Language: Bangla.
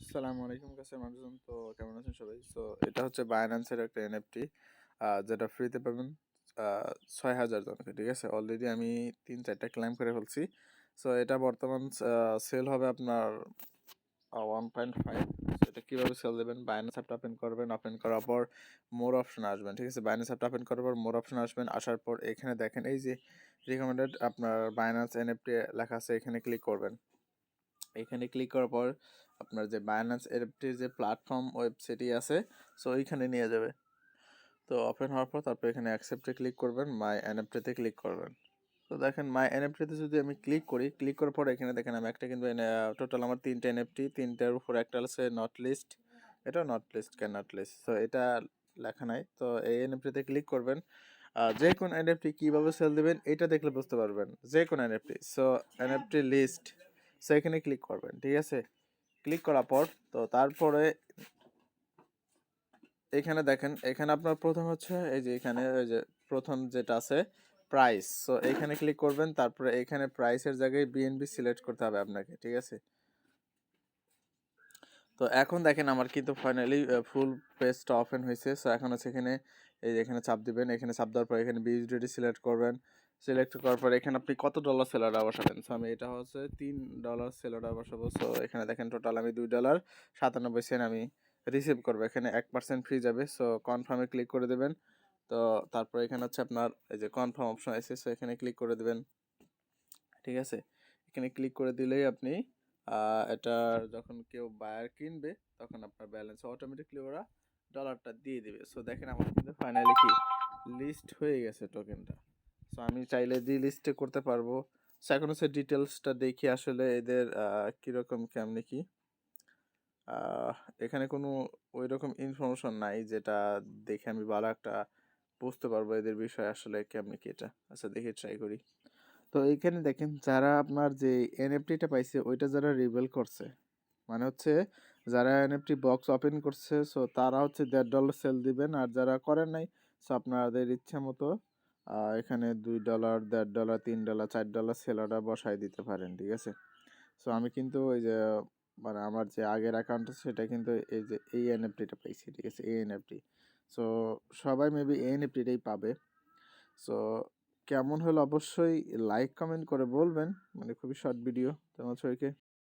আসসালামু আলাইকুম কাছের মানুষজন, তো কেমন আছেন সবাই? সো এটা হচ্ছে বাইন্যান্সের একটা এনএফটি, যেটা ফ্রিতে পাবেন 6,000 জনকে। ঠিক আছে, অলরেডি আমি 3-4টা ক্লেম করে ফেলছি। সো এটা বর্তমান সেল হবে আপনার 1.5। এটা কীভাবে সেল দেবেন? বাইন্যান্স অ্যাপটা ওপেন করবেন, ওপেন করার পর মোর অপশন আসবেন। ঠিক আছে, বাইন্যান্স অ্যাপটা ওপেন করার পর মোর অপশন আসবেন। আসার পর এখানে দেখেন এই যে রিকমেন্ডেড আপনার বাইন্যান্স এনএফটি লেখা আছে, এখানে ক্লিক করবেন। এখানে ক্লিক করার পর আপনার যে বাইন্যান্স এনএফটির যে প্ল্যাটফর্ম ওয়েবসাইটই আছে, সো ওইখানে নিয়ে যাবে। তো ওপেন হওয়ার পর তারপর এখানে অ্যাকসেপ্টে ক্লিক করবেন, মাই এনএফটিতে ক্লিক করবেন। তো দেখেন মাই এনএফটিতে যদি আমি ক্লিক করি, ক্লিক করার পর এখানে দেখেন আমি একটা কিন্তু টোটাল আমার 3টে এনএফটি, 3টার উপর একটা আছে নট লিস্ট, এটা not list can not list, so এটা লেখা নাই। তো এই এনএফটিতে ক্লিক করবেন। যে কোন এনএফটি কীভাবে সেল দেবেন এটা দেখলে বুঝতে পারবেন, যে কোন NFT. So NFT list, so এখানে ক্লিক করবেন। ঠিক আছে, ক্লিক করার পর তো তারপরে এখানে দেখেন, এখানে আপনার প্রথম হচ্ছে এই যে এখানে ওই যে প্রথম যেটা আছে প্রাইস, সো এখানে ক্লিক করবেন। তারপরে এখানে প্রাইসের জায়গায় বিএনবি সিলেক্ট করতে হবে আপনাকে। ঠিক আছে, তো এখন দেখেন আমার কিন্তু ফাইনালি ফুল পেজটা ওপেন হয়েছে। সো এখন হচ্ছে এখানে এই যে এখানে চাপ দিবেন, এখানে চাপ দেওয়ার পর এখানে বিএসডিটি সিলেক্ট করবেন। সিলেক্ট করার পর এখানে আপনি কত ডলার সেলারটা বসাবেন। সো আমি এটা হচ্ছে $3 সেলারটা বসাবো। সো এখানে দেখেন টোটাল আমি $2.97 আমি রিসিভ করবো। এখানে 1% ফ্রি যাবে। সো কনফার্মে ক্লিক করে দেবেন। তো তারপর এখানে হচ্ছে আপনার এই যে কনফার্ম অপশন আছে, সো এখানে ক্লিক করে দেবেন। ঠিক আছে, এখানে ক্লিক করে দিলেই আপনি এটা যখন কেউ বায়ার কিনবে তখন আপনার ব্যালেন্স অটোমেটিকলি ওরা ডলারটা দিয়ে দিবে। সো দেখেন আমার কিন্তু ফাইনালি কি লিস্ট হয়ে গেছে টোকেনটা। সো আমি চাইলে লিস্টে করতে পারবো। সো এখন হচ্ছে ডিটেলসটা দেখি আসলে এদের কীরকম কেমনি কি। এখানে কোনো ওই রকম ইনফরমেশন নাই যেটা দেখে আমি ভালো একটা বুঝতে পারবো এদের বিষয়ে আসলে কেমনি কি এটা। আচ্ছা দেখি ট্রাই করি। তো এইখানে দেখেন যারা আপনার যে এনএফটিটা পাইছে ওইটা যারা রিভেল করছে, মানে হচ্ছে যারা এনএফটি বক্স ওপেন করছে, সো তারা হচ্ছে $1.5 সেল দিবেন। আর যারা করেন নাই, সো আপনাদের ইচ্ছা মতো এখানে $2, $1.5, $3, $4 সেল অর্ডার বসাই দিতে পারেন। ঠিক আছে, সো আমি কিন্তু ওই যে মানে আমার যে আগের অ্যাকাউন্ট আছে সেটা কিন্তু এই যে এই এনএফটিটা পাইছি। ঠিক আছে, এই এনএফটি। সো সবাই মেবি এই এনএফটিটাই পাবে। সো কেমন হলো অবশ্যই লাইক কমেন্ট করে বলবেন, মানে খুবই শর্ট ভিডিও। তেমন সবাইকে